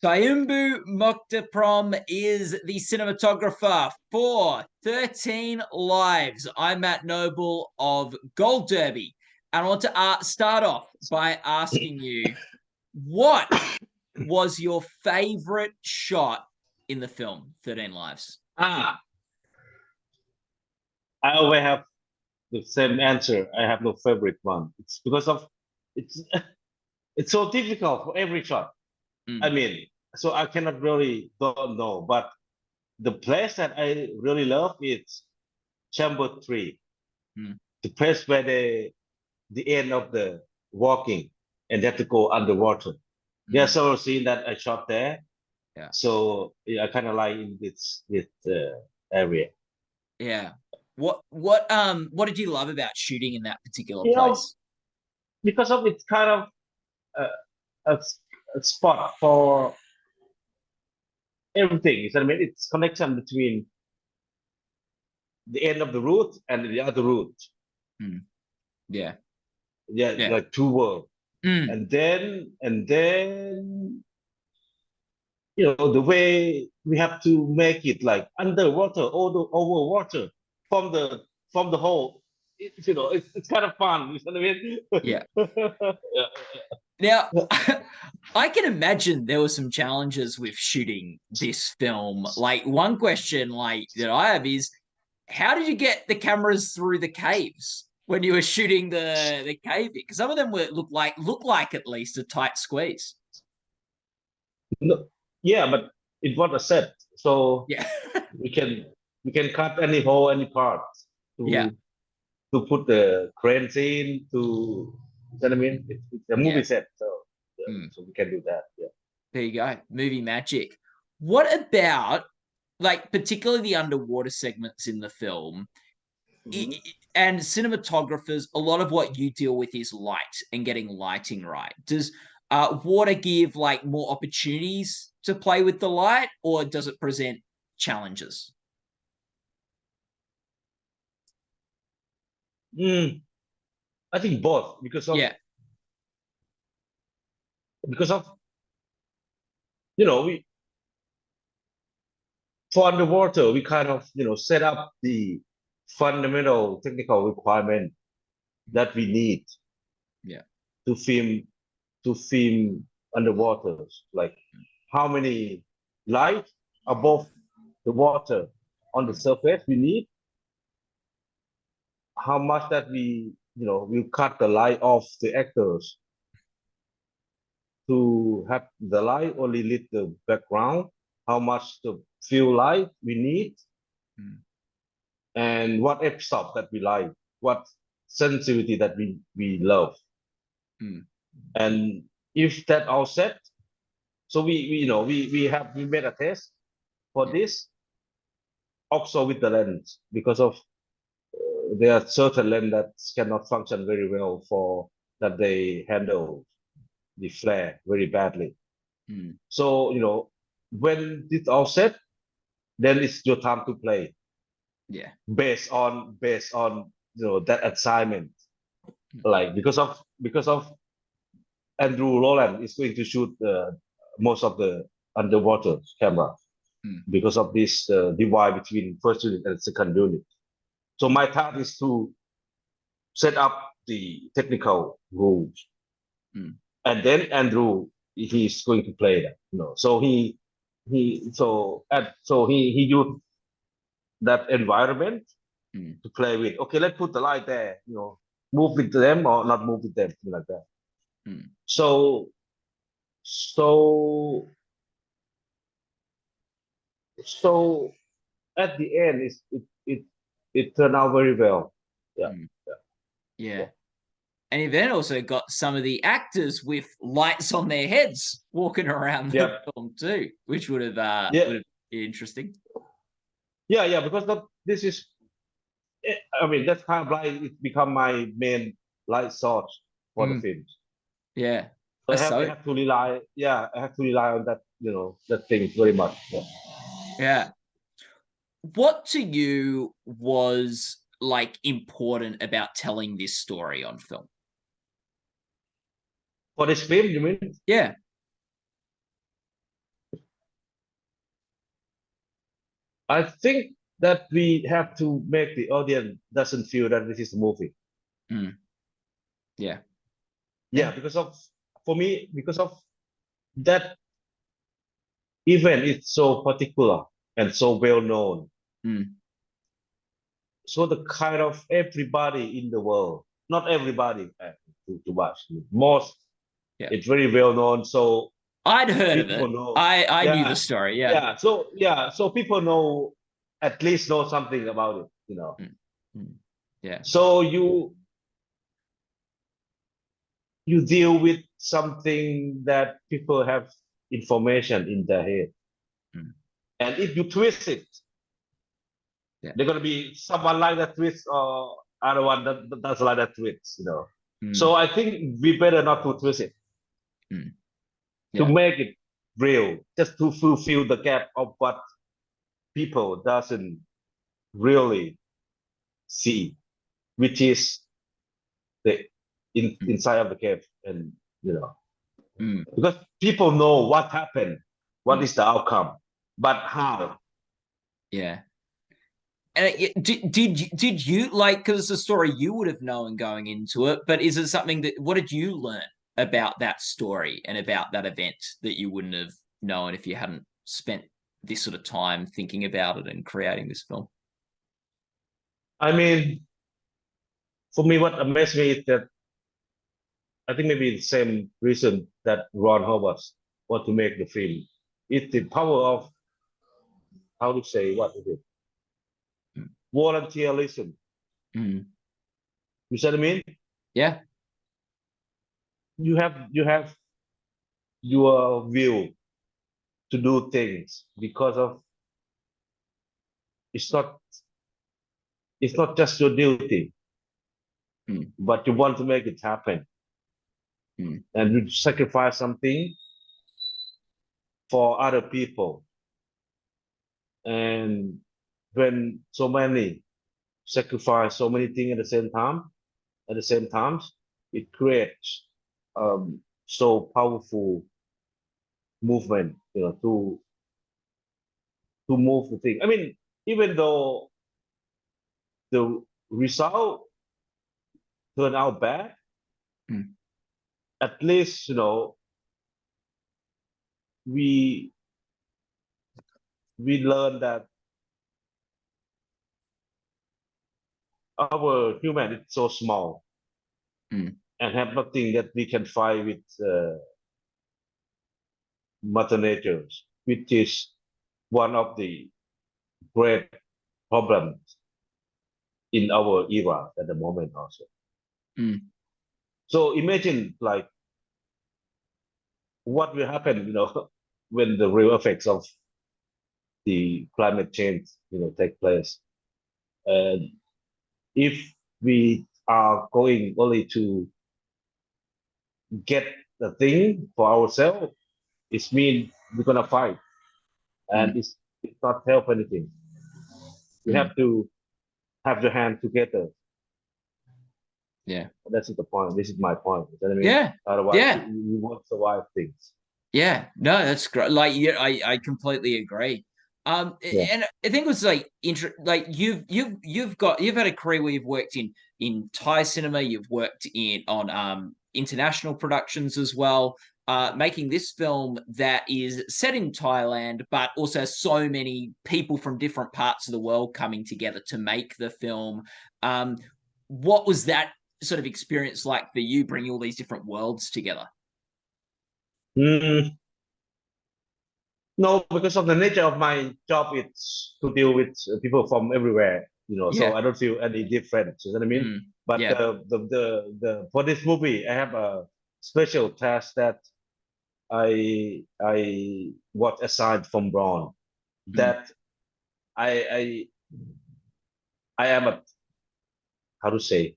Sayombhu Mukdeeprom is the cinematographer for 13 Lives. I'm Matt Noble of Gold Derby. And I want to start off by asking you, what was your favorite shot in the film, 13 Lives? Ah, I always have the same answer. I have no favorite one. It's because of it's it's so difficult for every shot. I Mm, mean, so I cannot really don't know. But the place that I really love is Chamber 3, mm, the place where the end of the walking and they have to go underwater. There are mm. several scenes that I shot there. Yeah. So yeah, I kind of like in this area. Yeah. What did you love about shooting in that particular You know, place? because of it's kind of a, a spot for everything. Is I mean, it's connection between the end of the route and the other route. Mm, yeah. Yeah, Yeah. like two worlds. Mm, And then the way we have to make it like underwater or the over water from the hole. It's kind of fun. You know what yeah. I mean? Now, I can imagine there were some challenges with shooting this film. Like one question that I have is, how did you get the cameras through the caves when you were shooting the cave? Because some of them look like at least a tight squeeze. No, yeah, but it was a set, so Yeah. we can we can cut any hole, any part Yeah. to to put the crane scene to. You know what I mean? It's a Yeah. movie set, so yeah, Mm. so we can do that. Yeah. There you go. Movie magic. What about particularly the underwater segments in the film? Mhm. And cinematographers, a lot of what you deal with is light and getting lighting right. Does water give more opportunities to play with the light, or does it present challenges? Mm, I think both Yeah. because of we for underwater we kind of set up the fundamental technical requirement that we need Yeah. to film underwater, like how many light above the water on the surface we need, how much that we cut the light off the actors to have the light only lit the background, how much the fill light we need, Mm, and what f-stop that we like, what sensitivity that we love. mm, And if that all set, so we made a test for yeah. this also with the lens, because of there are certain lens that cannot function very well for that, they handle the flare very badly. Mm, So when it's all set, then it's your time to play yeah. based on that assignment. Mm, Like because of Andrew Rowland is going to shoot most of the underwater camera mm, because of this divide between first unit and second unit. So my task is to set up the technical rules, mm, and then Andrew, he's going to play that. So he used that environment mm, to play with. Okay, let's put the light there. Move with them or not move with them, something like that. mm. So so at the end, it turned out very well. Yeah, Mm. yeah, Yeah. And you then also got some of the actors with lights on their heads walking around the yeah, film too, which yeah, would have been interesting. yeah. Because this is, I mean, that's kind of like it become my main light source for the Mm, films. yeah. So I So have to rely, yeah, I have to rely on that, that thing very much. Yeah. yeah. What to you was important about telling this story on film? For this film, you mean? Yeah. I think that we have to make the audience doesn't feel that this is a movie. Mm. Yeah. Yeah, for me, because of that event is so particular and so well known. Mm. So the kind of everybody in the world, not everybody to watch, most, Yeah. it's very well known. So I'd heard of it. people know. I knew the Yeah, story. Yeah. So people know, at least know something about it. Mm. Mm. Yeah. So you deal with something that people have information in their head, Mm. and if you twist it, Yeah. they're gonna be someone like that twist or other one that does like that twist. Mm. So I think we better not to twist it, Mm. to Yeah. make it real, just to fulfill the gap of what people doesn't really see, which is the Mm. inside of the cave, and you know, Mm. because people know what happened, what Mm. is the outcome, but how. Yeah. And did you like, because it's a story you would have known going into it, but is it something that what did you learn about that story and about that event that you wouldn't have known if you hadn't spent this sort of time thinking about it and creating this film? I mean, for me, what amazed me is that I think maybe the same reason that Ron Howard want to make the film. It's the power of, how to say, what is it? Mm. Volunteerism. Mm. You see what I mean? Yeah. You have your will to do things because of it's not it's not just your duty, Mm. but you want to make it happen, Mm. and you sacrifice something for other people. And when so many sacrifice so many things at the same time, it creates so powerful movement, to move the thing. I mean, even though the result turned out bad, Mm. at least we we learn that our human is so small Mm. and have nothing that we can fight with Mother Nature, which is one of the great problems in our era at the moment also. Mm. So imagine like what will happen, when the real effects of the climate change, take place. And if we are going only to get the thing for ourselves, it means we're gonna fight, and Mm. it's not help anything. You Mm. have to have your hand together. Yeah. That's the point. This is my point. You know what I mean? Yeah. Otherwise, Yeah. we won't survive things. Yeah, no, that's great. Like, yeah, I completely agree. Yeah. And I think it was like like you've had a career where you've worked in Thai cinema, you've worked in on international productions as well. Making this film that is set in Thailand, but also so many people from different parts of the world coming together to make the film. Um, what was that sort of experience like for you, bringing all these different worlds together? Mm, no, because of the nature of my job, it's to deal with people from everywhere. So Yeah. I don't feel any difference. You know what I mean? Mm. But Yeah. for this movie, I have a special task that I was assigned from Ron, Mm. that I I am a, how to say,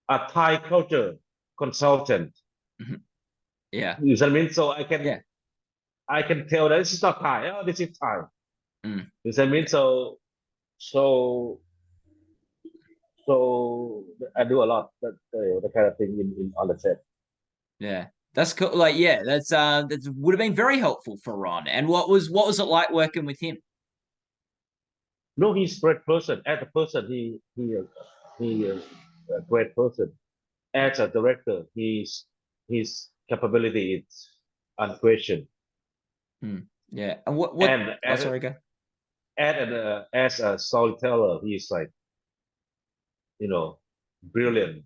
a Thai culture consultant. Mhm. Yeah. You know what I mean? So Yeah. I can tell that this is not Thai. Oh, this is Thai. Mm. You know what I mean? So so I do a lot that kind of thing in on the set. Yeah. That's cool. Like, yeah, that would have been very helpful for Ron. And what was it like working with him? No, he's a great person. As a person, he is a great person. As a director, his capability is unquestioned. Yeah. And what And oh sorry, go. as a storyteller, he's like, you know, brilliant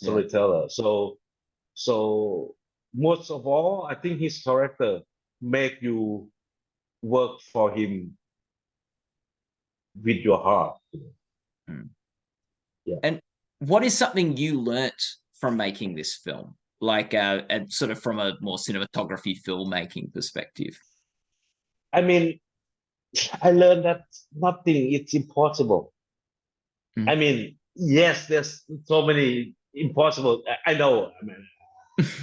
Yeah. storyteller. So most of all, I think his character make you work for him with your heart. Mm. Yeah. And what is something you learnt from making this film? Like and sort of from a more cinematography filmmaking perspective. I mean, I learned that nothing is impossible. I Mm. mean, yes, there's so many impossible. I know. I mean,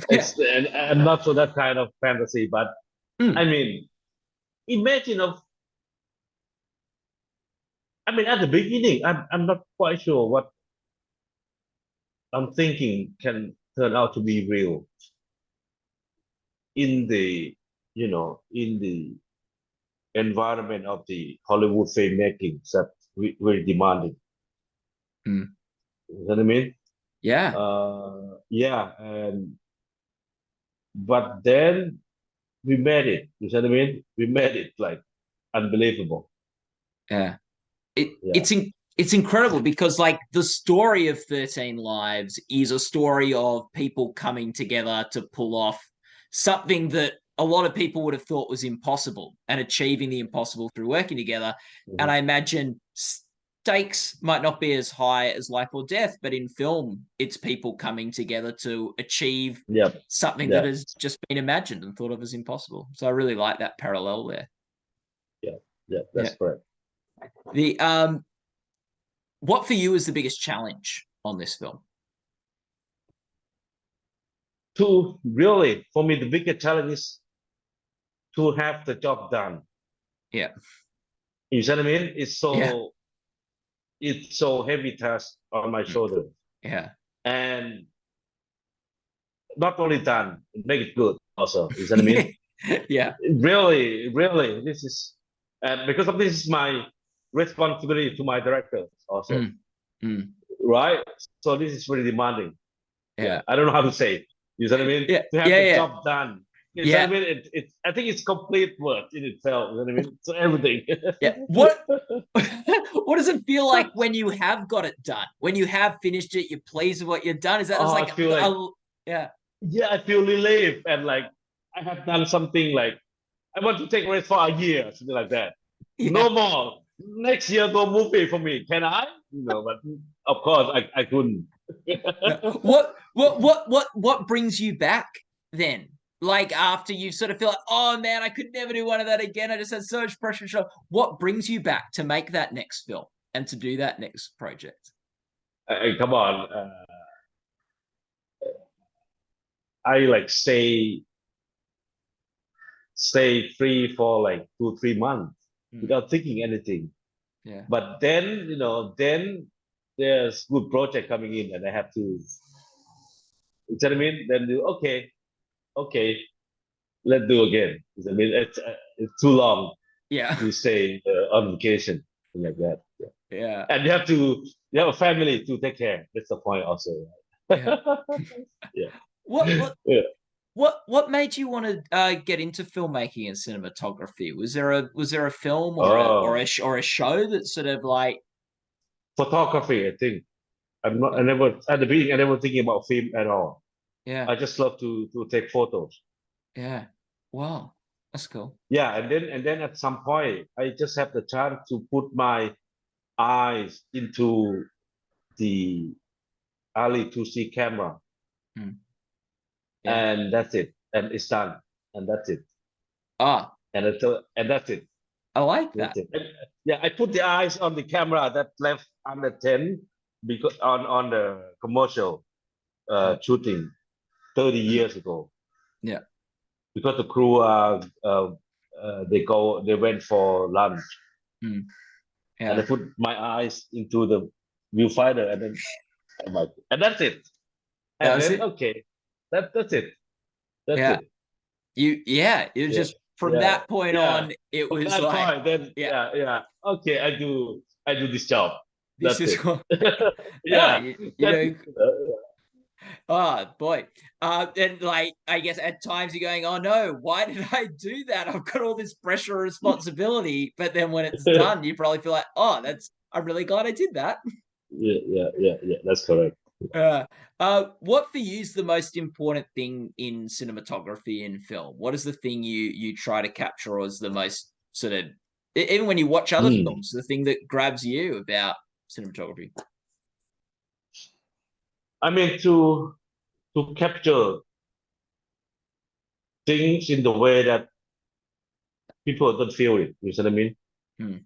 Yeah. and I'm not for that kind of fantasy, but I Mm. mean, imagine of. I mean, at the beginning, I'm not quite sure what I'm thinking can turn out to be real in the, in the environment of the Hollywood filmmaking that very demanding. Mm. You know what I mean? Yeah. Yeah, and but then we made it. You know what I mean? We made it like unbelievable. Yeah. Yeah. It's incredible because like the story of 13 Lives is a story of people coming together to pull off something that a lot of people would have thought was impossible and achieving the impossible through working together. And Mhm. I imagine stakes might not be as high as life or death, but in film, it's people coming together to achieve Yep. something that Yeah. has just been imagined and thought of as impossible. So I really like that parallel there. Yeah. Yeah. Yeah. That's correct. The what for you is the biggest challenge on this film? To really, for me, the biggest challenge is to have the job done. Yeah. You see what I mean? Yeah. It's so heavy task on my Mm. shoulder, Yeah. and not only done, make it good also. You see what I mean? Yeah. Really, really, this is, and because of this is my responsibility to my director also, Mm. Mm. right? So this is very demanding. Yeah, Yeah. I don't know how to say it. You know what I mean? Yeah. To have Yeah. the Yeah. job done. You know what I Yeah. mean? I think it's complete work in itself. You know what I mean? So everything. Yeah. What what does it feel like when you have got it done? When you have finished it, you're pleased with what you've done? Is that just Oh, I like feel like, yeah. yeah, I feel relieved and like I have done something like I want to take rest for a year, something like that. No Yeah. more. Next year, no movie for me. Can I? But of course, I couldn't. Yeah. What brings you back then? Like after you sort of feel like, oh man, I could never do one of that again. I just had so much pressure. So what brings you back to make that next film and to do that next project? Come on. I like stay free for like 2 3 months Mm. without thinking anything. Yeah. But then, then there's good project coming in, and I have to. You know what I mean? Then do okay, let's do again. You know what I mean, it's too long Yeah. to stay on vacation like that. Yeah. Yeah. And you have a family to take care. That's the point also. Yeah. Yeah. What what Yeah. what made you want to get into filmmaking and cinematography? Was there a film or Oh, or a show that sort of like photography. I think I'm not. yeah, I never at the beginning. I never thinking about film at all. yeah, I just love to take photos. yeah. Wow, that's cool. Yeah, and then at some point, I just have the chance to put my eyes into the Ali 2C camera, Mm, yeah. and that's it, and it's done, and that's it, Ah, and that's it. I like That's that. it. Yeah, I put the eyes on the camera that left under 10 because on the commercial Mm, shooting 30 years ago yeah. because the crew they went for lunch Mm, and I yeah. put my eyes into the viewfinder and then and that's it. That And was then it. okay, that's it. That's Yeah. it. You yeah, it was Yeah. just from that point on, it From was that like, point, then okay, I do this job. this That's is it. what, yeah, Yeah, you that know, oh boy. And like, I guess at times you're going, oh no, why did I do that? I've got all this pressure and responsibility. But then when it's done, you probably feel like, oh, I'm really glad I did that. yeah. That's correct. Uh, what for you is the most important thing in cinematography in film? What is the thing you try to capture as the most sort of, even when you watch other Hmm. films, the thing that grabs you about cinematography? I mean, to capture things in the way that people don't feel it. You see what I mean? Hmm.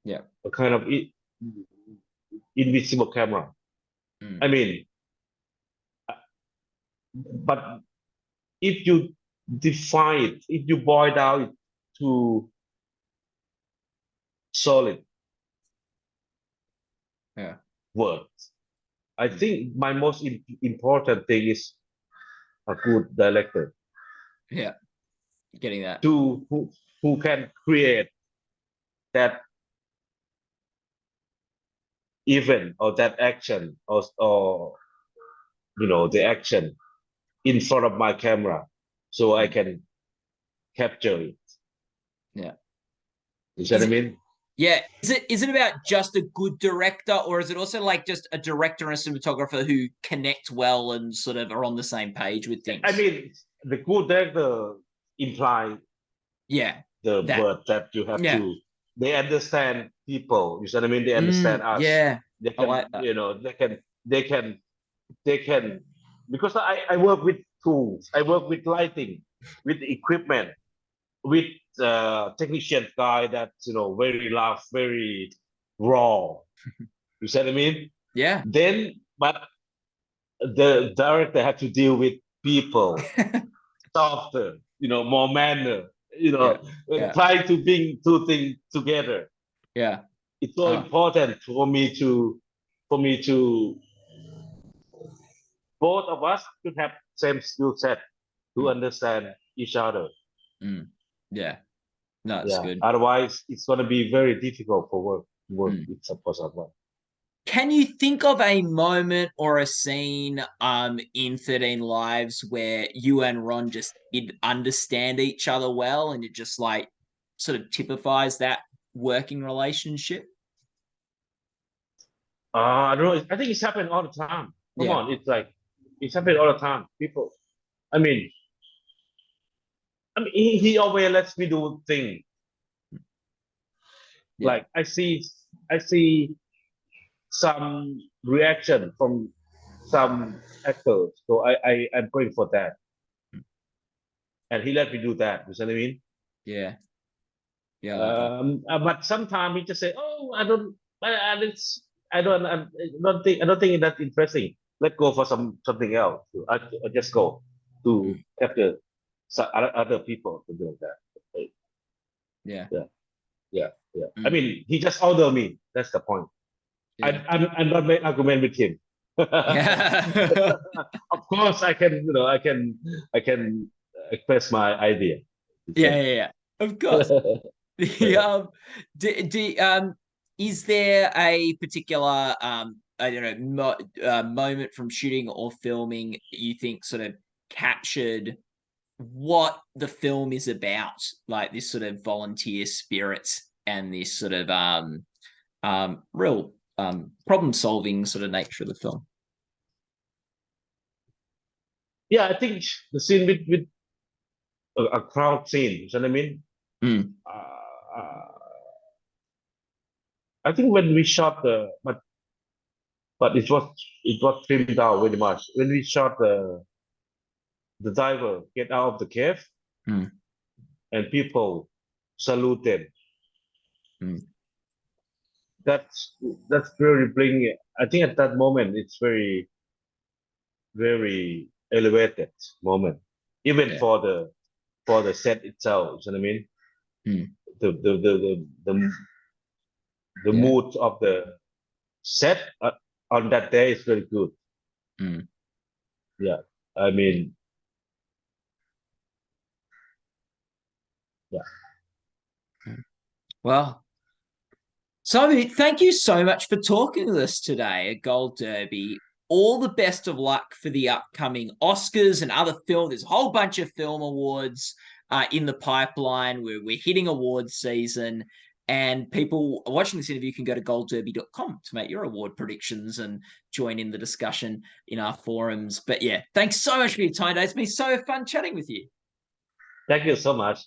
Yeah. A kind of invisible camera. Hmm. I mean, but if you define it, if you boil down it to solid Yeah. words, I Hmm. think my most important thing is a good director Yeah. Getting that. to who can create that event or that action or the action in front of my camera so I Hmm. can capture it. Yeah. You see what Is I it mean? Yeah. Is it about just a good director, or is it also like just a director and a cinematographer who connect well and sort of are on the same page with I things? mean, the good director imply Yeah. the That. word that you have Yeah. to. They understand people. You see what I mean? They understand us. Yeah. They I can, like that. they can, they can. Because I work with tools. I work with lighting, with equipment, with technician guy that's very rough, very raw. You see what I mean? Yeah. Then, but the director had to deal with people, softer, more manner, Yeah. Yeah. try to bring two things together. Yeah. It's so Oh. important for me to both of us should have same skill set to Mm, understand each other. mm. Yeah. No, it's Yeah. good. Otherwise, it's gonna be very difficult for work Mm. with support someone. Can you think of a moment or a scene in 13 Lives where you and Ron just did understand each other well and it just like sort of typifies that working relationship? I don't know. I think it's happening all the time. Come Yeah. on, it's happening all the time. People, I mean, he always lets me do things. Yeah. Like I see some reaction from some actors, so I'm going for that, and he let me do that. You see what I mean? Yeah. Yeah, I like that. But sometimes he just say, "Oh, I don't think that's interesting. Let's go for something else. I just go to Mm. capture other people to do that." Yeah. Yeah, yeah. I Mm. mean, he just order me. That's the point. Yeah. I'm not make argument with him. Yeah. Of course, I can express my idea. Yeah, yeah, yeah. Of course. The is there a particular I don't know moment from shooting or filming that you think sort of captured what the film is about, like this sort of volunteer spirit and this sort of real problem solving sort of nature of the film? Yeah, I think the scene with a crowd scene. You know what I mean? Mm, Uh, I think when we shot but it was trimmed down very much. When we shot the diver get out of the cave mm, and people saluted. mm. That's that's very bring. I think at that moment it's very very elevated moment, even Yeah. for the set itself. You know what I mean? Mm, The yeah. mood of the set on that day is very good. Mm, Yeah, I mean, Well, so thank you so much for talking with us today at Gold Derby. All the best of luck for the upcoming Oscars and other film. There's a whole bunch of film awards in the pipeline. We're hitting awards season, and people watching this interview can go to goldderby.com to make your award predictions and join in the discussion in our forums. But yeah, thanks so much for your time today. It's been so fun chatting with you. Thank you so much.